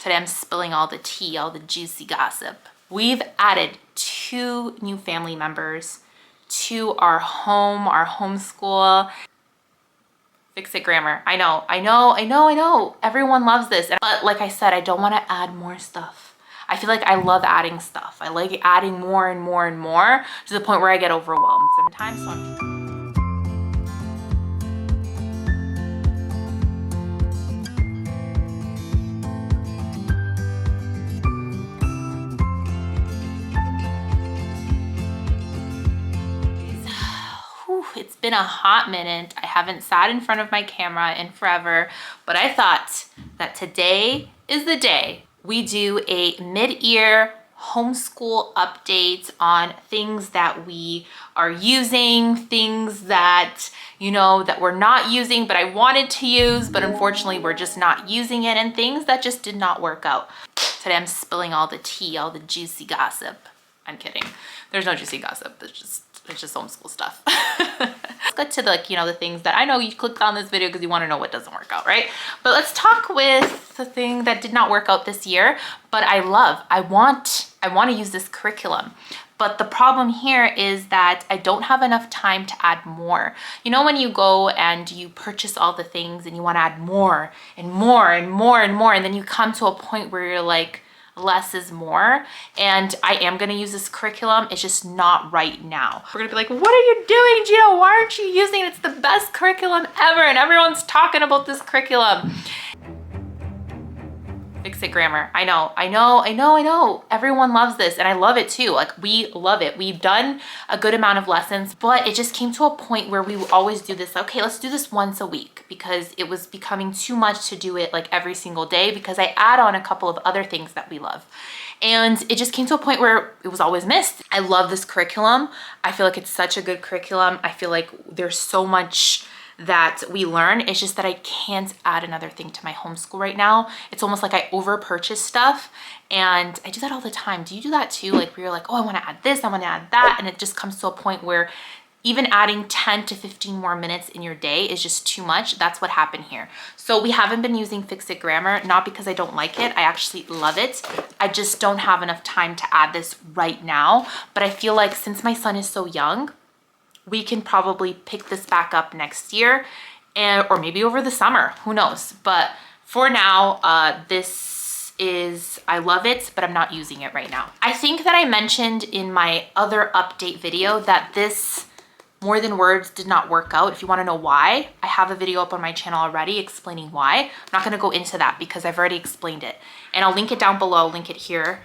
Today I'm spilling all the tea, all the juicy gossip. We've added 2 new family members to our home, our homeschool. Fix it grammar. I know. Everyone loves this. But like I said, I don't want to add more stuff. I feel like I love adding stuff. I like adding more and more and more to the point where I get overwhelmed sometimes. So it's been a hot minute. I haven't sat in front of my camera in forever, but I thought that today is the day we do a mid-year homeschool update on things that we are using, things that, you know, that we're not using, but I wanted to use, but unfortunately we're just not using it, and things that just did not work out. Today I'm spilling all the tea, all the juicy gossip. I'm kidding. There's no juicy gossip. It's just homeschool stuff. Let's get to the, you know, the things that I know you clicked on this video because you want to know what doesn't work out, right? But let's talk with the thing that did not work out this year, but I want to use this curriculum. But the problem here is that I don't have enough time to add more. You know, when you go and you purchase all the things and you want to add more and more and more and more, and then you come to a point where you're like, less is more. And I am going to use this curriculum. It's just not right now. We're going to be like, what are you doing, Gina? Why aren't you using it? It's the best curriculum ever. And everyone's talking about this curriculum. Fix it grammar. I know. Everyone loves this, and I love it too. Like, we love it. We've done a good amount of lessons, but it just came to a point where we always do this. Okay, let's do this once a week, because it was becoming too much to do it like every single day, because I add on a couple of other things that we love. And it just came to a point where it was always missed. I love this curriculum. I feel like it's such a good curriculum. I feel like there's so much that we learn. It's just that I can't add another thing to my homeschool right now. It's almost like I over purchase stuff, and I do that all the time. Do you do that too? Like, where you're like, oh, I want to add this, I want to add that, and it just comes to a point where even adding 10 to 15 more minutes in your day is just too much. That's what happened here. So we haven't been using Fix It Grammar, not because I don't like it. I actually love it. I just don't have enough time to add this right now. But I feel like since my son is so young, we can probably pick this back up next year, or maybe over the summer, who knows. But for now, I love it, but I'm not using it right now. I think that I mentioned in my other update video that this More Than Words did not work out. If you want to know why, I have a video up on my channel already explaining why. I'm not going to go into that because I've already explained it. And I'll link it down below, link it here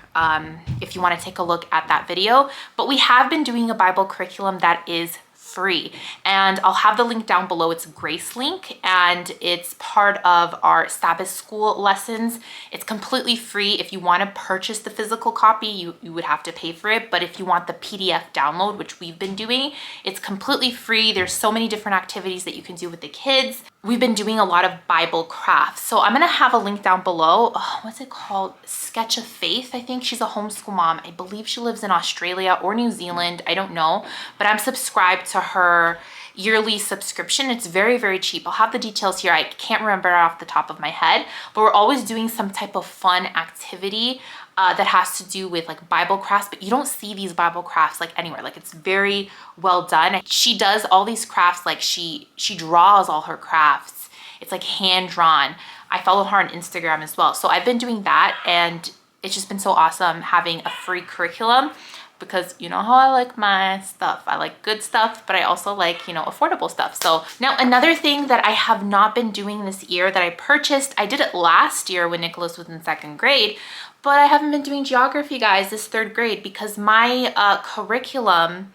if you want to take a look at that video. But we have been doing a Bible curriculum that is free, and I'll have the link down below. It's Grace Link, and it's part of our Sabbath school lessons. It's completely free. If you want to purchase the physical copy, you would have to pay for it, but if you want the PDF download, which we've been doing, it's completely free. There's so many different activities that you can do with the kids. We've been doing a lot of Bible crafts, so I'm gonna have a link down below. Oh, what's it called? Sketch of Faith, I think. She's a homeschool mom. I believe she lives in Australia or New Zealand. I don't know, but I'm subscribed to her yearly subscription. It's very, very cheap. I'll have the details here. I can't remember it off the top of my head, but we're always doing some type of fun activity that has to do with like Bible crafts, but you don't see these Bible crafts like anywhere. Like, it's very well done. She does all these crafts, like she draws all her crafts. It's like hand drawn. I follow her on Instagram as well. So I've been doing that, and it's just been so awesome having a free curriculum, because you know how I like my stuff. I like good stuff, but I also like, you know, affordable stuff. So now another thing that I have not been doing this year that I purchased, I did it last year when Nicholas was in 2nd grade, but I haven't been doing geography, guys, this 3rd grade, because my curriculum,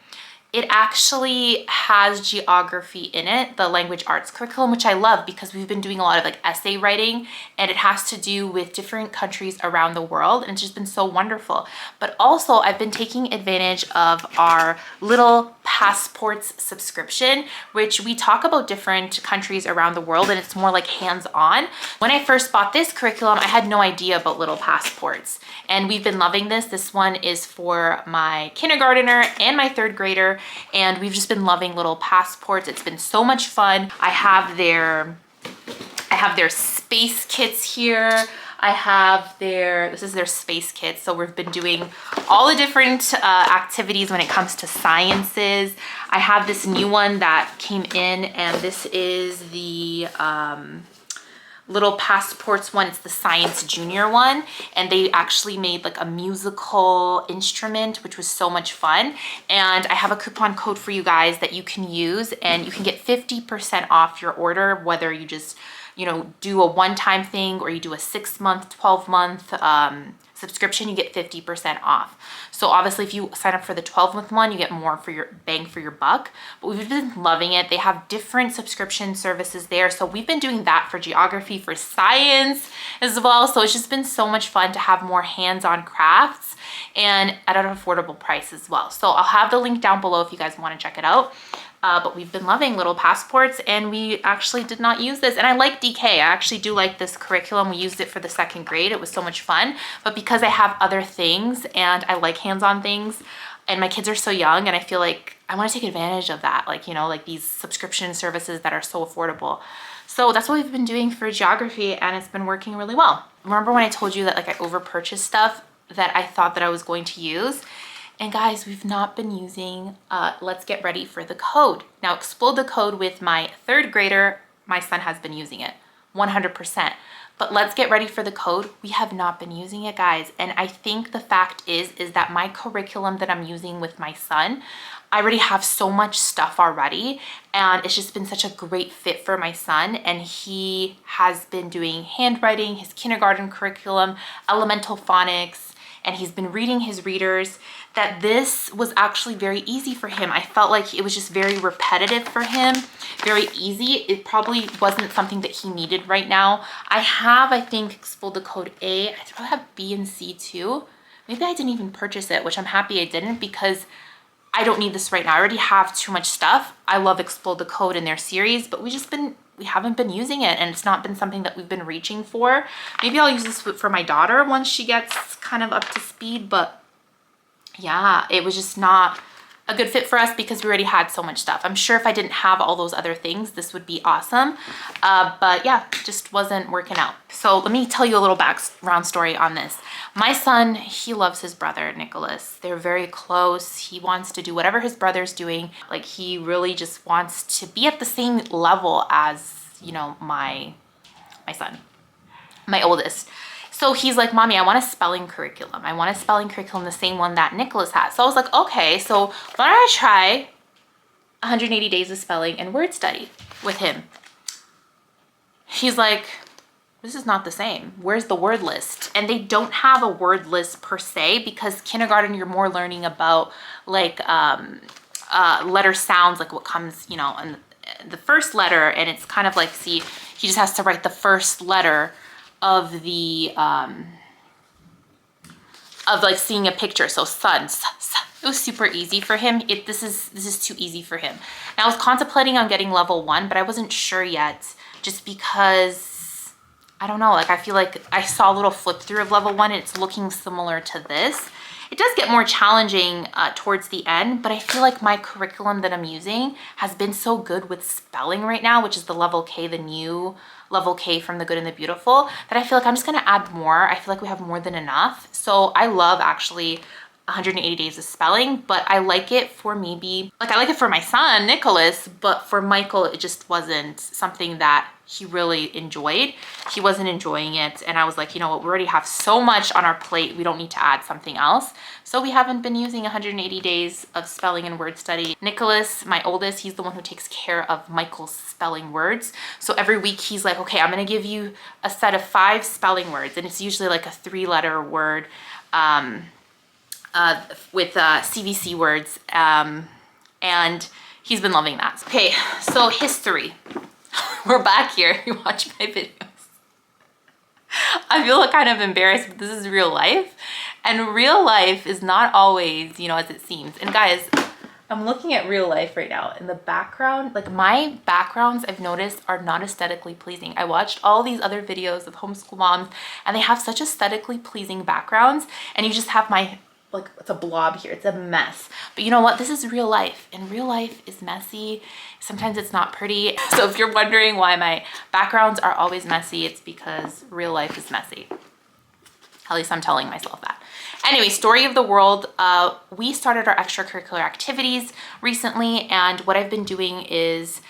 it actually has geography in it, the language arts curriculum, which I love because we've been doing a lot of like essay writing, and it has to do with different countries around the world, and it's just been so wonderful. But also I've been taking advantage of our little passports subscription, which we talk about different countries around the world, and it's more like hands-on. When I first bought this curriculum, I had no idea about little passports, and we've been loving this. This one is for my kindergartner and my 3rd grader, and we've just been loving little passports. It's been so much fun. I have their space kits here. I have this is their space kit. So we've been doing all the different activities when it comes to sciences. I have this new one that came in, and this is the little passports one. It's the science junior one, and they actually made like a musical instrument, which was so much fun. And I have a coupon code for you guys that you can use, and you can get 50% off your order, whether you just, you know, do a one-time thing or you do a 6-month, 12-month subscription, you get 50% off. So obviously if you sign up for the 12-month one, you get more for your bang for your buck. But we've been loving it. They have different subscription services there. So we've been doing that for geography, for science as well. So it's just been so much fun to have more hands-on crafts and at an affordable price as well. So I'll have the link down below if you guys want to check it out. But we've been loving little passports, and we actually did not use this. And I like DK. I actually do like this curriculum. We used it for the 2nd grade. It was so much fun. But because I have other things and I like hands-on things, and my kids are so young, and I feel like I want to take advantage of that. Like, you know, like these subscription services that are so affordable. So that's what we've been doing for geography, and it's been working really well. Remember when I told you that like I over-purchased stuff that I thought that I was going to use? And guys, we've not been using Let's Get Ready for the Code. Now, Explode the Code with my 3rd grader, my son has been using it 100%. But Let's Get Ready for the Code, we have not been using it, guys. And I think the fact is that my curriculum that I'm using with my son, I already have so much stuff already, and it's just been such a great fit for my son. And he has been doing handwriting, his kindergarten curriculum, elemental phonics, and he's been reading his readers, that this was actually very easy for him. I felt like it was just very repetitive for him, very easy. It probably wasn't something that he needed right now. I think, Explode the Code A. I probably have B and C too. Maybe I didn't even purchase it, which I'm happy I didn't, because I don't need this right now. I already have too much stuff. I love Explode the Code in their series, but we haven't been using it, and it's not been something that we've been reaching for. Maybe I'll use this for my daughter once she gets kind of up to speed, but yeah, it was just not a good fit for us because we already had so much stuff. I'm sure if I didn't have all those other things, this would be awesome. But yeah, just wasn't working out. So let me tell you a little background story on this. My son, he loves his brother, Nicholas. They're very close. He wants to do whatever his brother's doing. Like, he really just wants to be at the same level as, you know, my son, my oldest. So he's like, Mommy, I want a spelling curriculum. I want a spelling curriculum, the same one that Nicholas has. So I was like, okay, so why don't I try 180 days of spelling and word study with him? He's like, this is not the same. Where's the word list? And they don't have a word list per se, because kindergarten, you're more learning about like letter sounds, like what comes, you know, in the first letter. And it's kind of like, see, he just has to write the first letter of the of like seeing a picture. So sun, it was super easy for him. This is too easy for him. Now I was contemplating on getting level 1, but I wasn't sure yet, just because I don't know, like I feel like I saw a little flip through of level 1 and it's looking similar to this. It does get more challenging towards the end, but I feel like my curriculum that I'm using has been so good with spelling right now, which is the level K, the new level K from The Good and the Beautiful, that I feel like I'm just gonna add more. I feel like we have more than enough. So I love actually 180 days of spelling, but I like it for maybe, like I like it for my son, Nicholas, but for Michael, it just wasn't something that he really enjoyed. He wasn't enjoying it. And I was like, you know what, we already have so much on our plate. We don't need to add something else. So we haven't been using 180 days of spelling and word study. Nicholas, my oldest, he's the one who takes care of Michael's spelling words. So every week he's like, okay, I'm gonna give you a set of 5 spelling words. And it's usually like a 3-letter word with CVC words. And he's been loving that. Okay, so history. We're back here. You watch my videos. I feel kind of embarrassed, but this is real life. And real life is not always, you know, as it seems. And guys, I'm looking at real life right now. In the background, like my backgrounds, I've noticed, are not aesthetically pleasing. I watched all these other videos of homeschool moms, and they have such aesthetically pleasing backgrounds. And you just have my, like, it's a blob here. It's a mess. But you know what? This is real life, and real life is messy. Sometimes it's not pretty. So if you're wondering why my backgrounds are always messy, it's because real life is messy. At least I'm telling myself that. Anyway, story of the world. We started our extracurricular activities recently, and what I've been doing is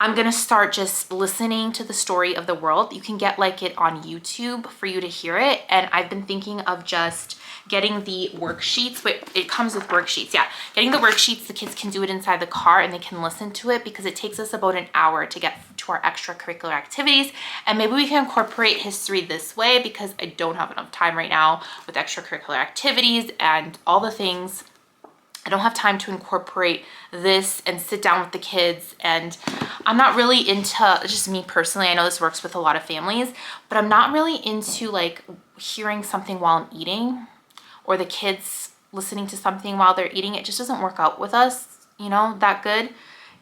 I'm gonna start just listening to the story of the world. You can get like it on YouTube for you to hear it. And I've been thinking of just getting the worksheets. Wait, it comes with worksheets, yeah. Getting the worksheets, the kids can do it inside the car and they can listen to it because it takes us about an hour to get to our extracurricular activities. And maybe we can incorporate history this way because I don't have enough time right now with extracurricular activities and all the things. I don't have time to incorporate this and sit down with the kids, and I'm not really into, just me personally, I know this works with a lot of families, but I'm not really into like hearing something while I'm eating or the kids listening to something while they're eating. It just doesn't work out with us, you know, that good.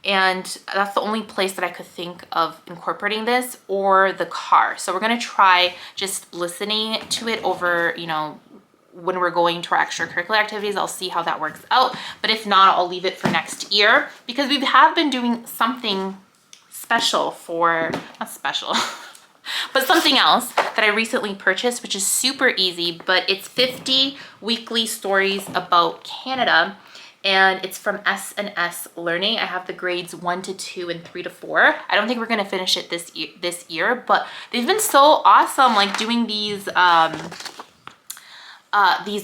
And that's the only place that I could think of incorporating this, or the car. So we're gonna try just listening to it over, you know, when we're going to our extracurricular activities. I'll see how that works out. But if not, I'll leave it for next year because we have been doing something special for, not special, but something else that I recently purchased, which is super easy, but it's 50 weekly stories about Canada. And it's from S&S Learning. I have the grades 1 to 2 and 3 to 4. I don't think we're gonna finish it this year, but they've been so awesome, like doing these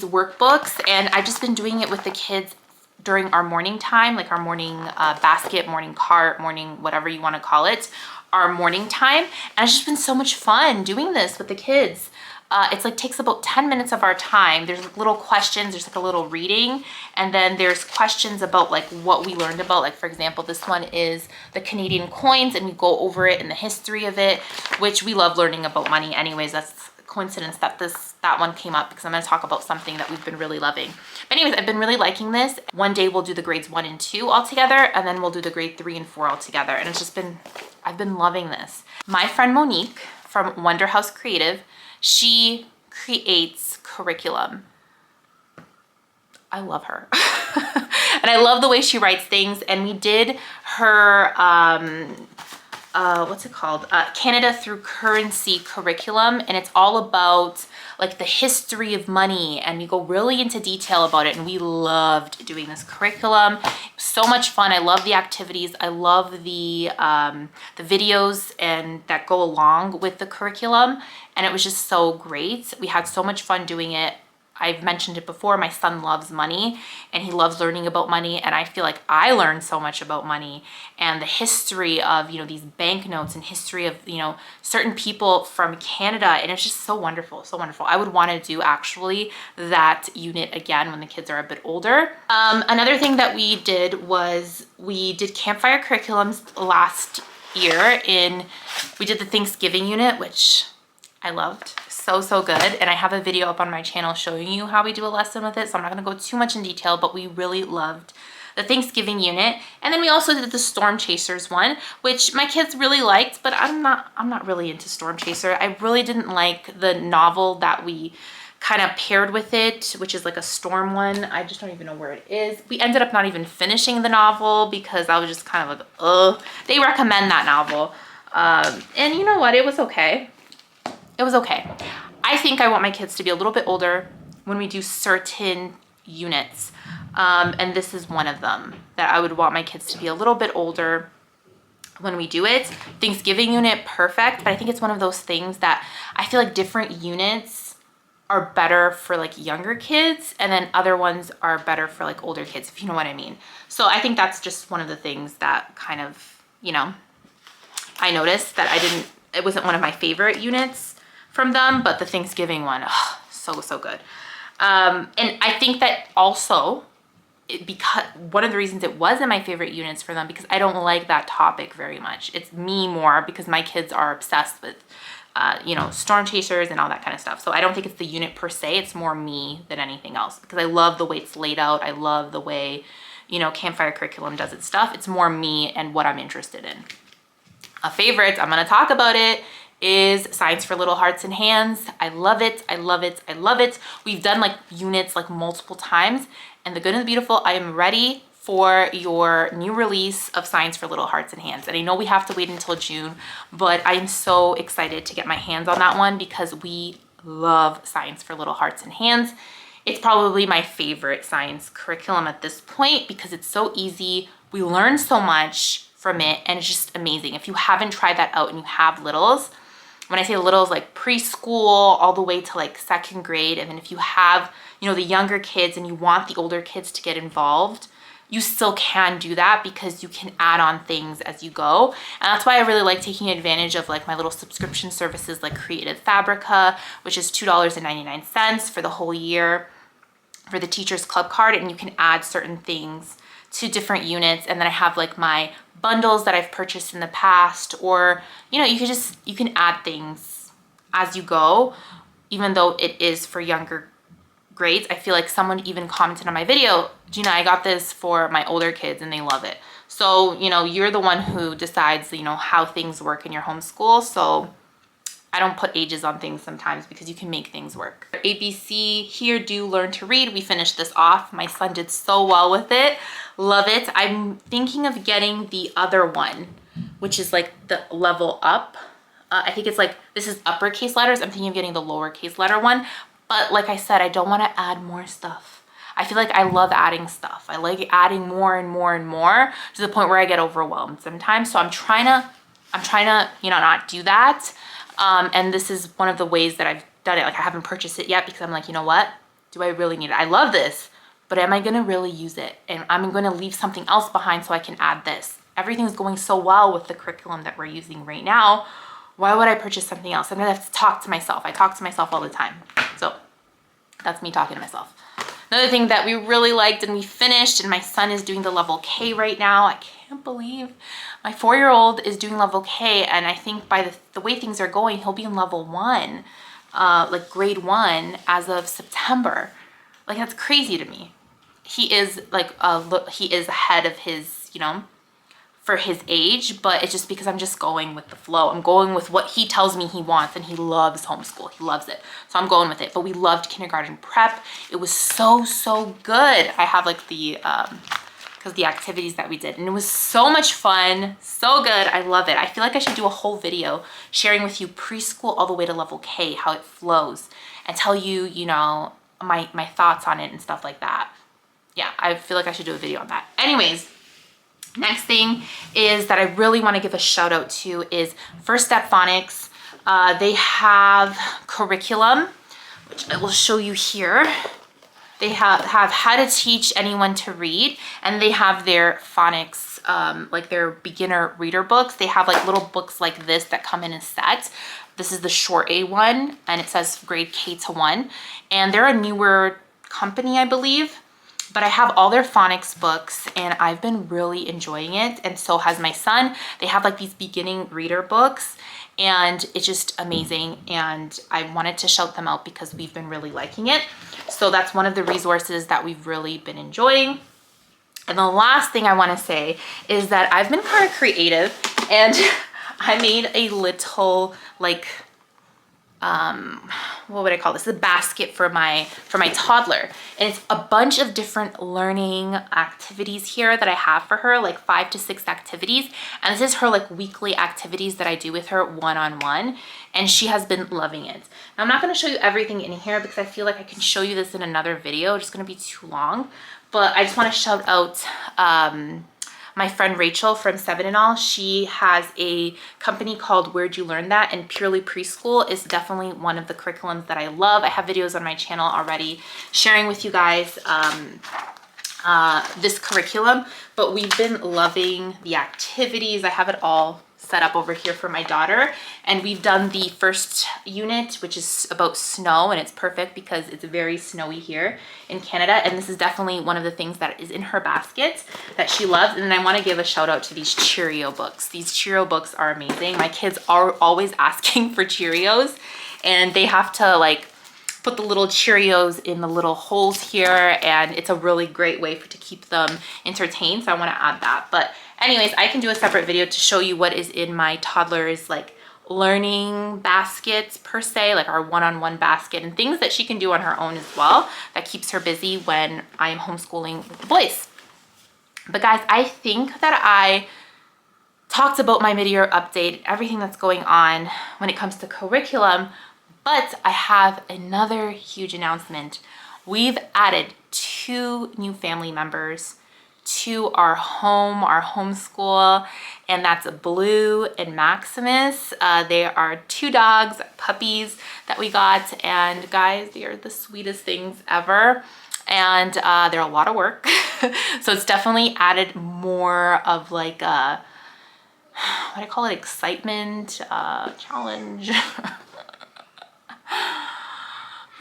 workbooks, and I've just been doing it with the kids during our morning time, like our morning basket, morning cart, morning whatever you want to call it, our morning time. And it's just been so much fun doing this with the kids. It's like takes about 10 minutes of our time. There's like little questions, there's like a little reading, and then there's questions about like what we learned about. Like for example, this one is the Canadian coins, and we go over it and the history of it, which we love learning about money anyways. That's coincidence that that one came up because I'm going to talk about something that we've been really loving. But anyways, I've been really liking this. One day we'll do the grades 1 and 2 all together, and then we'll do the grade 3 and 4 all together. And it's just been, I've been loving this. My friend Monique from Wonder House Creative, she creates curriculum. I love her. And I love the way she writes things. And we did her what's it called? Canada Through Currency curriculum, and it's all about like the history of money, and we go really into detail about it, and we loved doing this curriculum. So much fun. I love the activities. I love the videos and that go along with the curriculum, and it was just so great. We had so much fun doing it. I've mentioned it before, my son loves money and he loves learning about money, and I feel like I learned so much about money and the history of, you know, these banknotes and history of, you know, certain people from Canada, and it's just so wonderful, so wonderful. I would want to do actually that unit again when the kids are a bit older. Another thing that we did was we did campfire curriculums last year. We did the Thanksgiving unit, which I loved. So good. And I have a video up on my channel showing you how we do a lesson with it, so I'm not going to go too much in detail, but we really loved the Thanksgiving unit. And then we also did the Storm Chasers one, which my kids really liked, but I'm not really into Storm Chaser. I really didn't like the novel that we kind of paired with it, which is like a storm one. I just don't even know where it is. We ended up not even finishing the novel because I was just kind of like, ugh. They recommend that novel. And you know what? It was okay. It was okay. I think I want my kids to be a little bit older when we do certain units. And this is one of them that I would want my kids to be a little bit older when we do it. Thanksgiving unit, perfect. But I think it's one of those things that I feel like different units are better for like younger kids, and then other ones are better for like older kids, if you know what I mean. So I think that's just one of the things that kind of, you know, I noticed that it wasn't one of my favorite units from them, but the Thanksgiving one, oh, so good. And I think that also, because one of the reasons it wasn't my favorite units for them, because I don't like that topic very much. It's me more, because my kids are obsessed with, you know, Storm Chasers and all that kind of stuff. So I don't think it's the unit per se, it's more me than anything else, because I love the way it's laid out. I love the way, you know, campfire curriculum does its stuff. It's more me and what I'm interested in. A favorite, I'm gonna talk about it, is Science for Little Hearts and Hands. I love it, I love it, I love it. We've done like units like multiple times, and the good and the beautiful, I am ready for your new release of Science for Little Hearts and Hands. And I know we have to wait until June, but I am so excited to get my hands on that one because we love Science for Little Hearts and Hands. It's probably my favorite science curriculum at this point because it's so easy. We learn so much from it and it's just amazing. If you haven't tried that out and you have littles, when I say littles, like preschool all the way to like 2nd grade, and then if you have, you know, the younger kids and you want the older kids to get involved, you still can do that because you can add on things as you go. And that's why I really like taking advantage of like my little subscription services like Creative Fabrica, which is $2.99 for the whole year for the Teachers Club card, and you can add certain things to different units. And then I have like my bundles that I've purchased in the past, or, you know, you can add things as you go, even though it is for younger grades. I feel like someone even commented on my video, Gina, I got this for my older kids and they love it. So, you know, you're the one who decides, you know, how things work in your homeschool. So I don't put ages on things sometimes because you can make things work. ABC, Here, Do, Learn to Read. We finished this off. My son did so well with it. Love it. I'm thinking of getting the other one, which is like the level up. I think it's like, this is uppercase letters. I'm thinking of getting the lowercase letter one. But like I said, I don't want to add more stuff. I feel like I love adding stuff. I like adding more and more and more to the point where I get overwhelmed sometimes. So I'm trying to, you know, not do that. And this is one of the ways that I've done it. Like I haven't purchased it yet because I'm like, you know what? Do I really need it? I love this, but am I going to really use it? And I'm going to leave something else behind so I can add this. Everything's going so well with the curriculum that we're using right now. Why would I purchase something else? I'm going to have to talk to myself. I talk to myself all the time. So that's me talking to myself. Another thing that we really liked and we finished, and my son is doing the level K right now. I can't believe my 4-year-old is doing level K, and I think by the way things are going, he'll be in level 1, like grade 1 as of September. Like that's crazy to me. He is like, he is ahead of his, you know, for his age, but it's just because I'm just going with the flow. I'm going with what he tells me he wants, and he loves homeschool. He loves it. So I'm going with it. But we loved kindergarten prep. It was so, so good. I have like the, because the activities that we did, and it was so much fun. So good. I love it. I feel like I should do a whole video sharing with you preschool all the way to level K, how it flows, and tell you, you know, my thoughts on it and stuff like that. Yeah, I feel like I should do a video on that. Anyways, next thing is that I really want to give a shout out to is First Step Phonics. They have curriculum, which I will show you here. They have how to teach anyone to read, and they have their phonics, like their beginner reader books. They have like little books like this that come in a set. This is the short A one, and it says grade K to 1. And they're a newer company, I believe. But I have all their phonics books and I've been really enjoying it, and so has my son. They have like these beginning reader books and it's just amazing, and I wanted to shout them out because we've been really liking it. So that's one of the resources that we've really been enjoying. And the last thing I want to say is that I've been kind of creative, and I made a little like what would I call this? A basket for my toddler, and it's a bunch of different learning activities here that I have for her, like 5 to 6 activities, and this is her like weekly activities that I do with her one-on-one, and she has been loving it. Now I'm not going to show you everything in here because I feel like I can show you this in another video. It's just going to be too long, but I just want to shout out my friend Rachel from 7 and All. She has a company called Where'd You Learn That, and Purely Preschool is definitely one of the curriculums that I love. I have videos on my channel already sharing with you guys this curriculum, but we've been loving the activities. I have it all set up over here for my daughter, and we've done the first unit, which is about snow, and it's perfect because it's very snowy here in Canada, and this is definitely one of the things that is in her basket that she loves. And then I want to give a shout out to these Cheerio books. These Cheerio books are amazing. My kids are always asking for Cheerios, and they have to like put the little Cheerios in the little holes here, and it's a really great way to keep them entertained, so I want to add that. But anyways, I can do a separate video to show you what is in my toddler's like learning baskets per se, like our one-on-one basket, and things that she can do on her own as well that keeps her busy when I am homeschooling with the boys. But guys, I think that I talked about my mid-year update, everything that's going on when it comes to curriculum, But I have another huge announcement. We've added 2 new family members to our homeschool, and that's Blue and Maximus. They are 2 dogs, puppies that we got, and guys, they are the sweetest things ever. And they're a lot of work. So it's definitely added more of like a, what do I call it, excitement, challenge.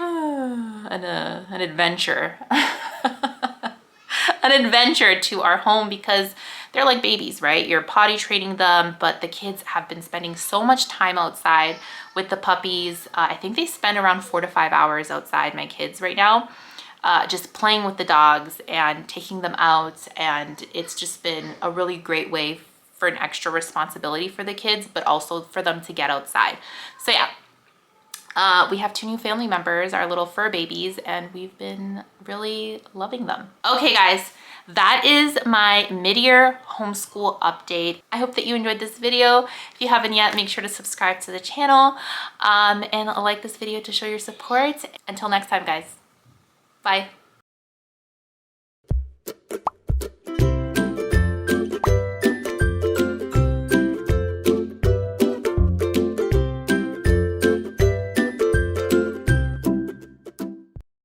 An adventure. An adventure to our home, because they're like babies, right? You're potty training them, but the kids have been spending so much time outside with the puppies. I think they spend around 4 to 5 hours outside, my kids right now, just playing with the dogs and taking them out. And it's just been a really great way for an extra responsibility for the kids, but also for them to get outside. So yeah. We have 2 new family members, our little fur babies, and we've been really loving them. Okay guys, that is my mid-year homeschool update. I hope that you enjoyed this video. If you haven't yet, make sure to subscribe to the channel and like this video to show your support. Until next time guys, bye.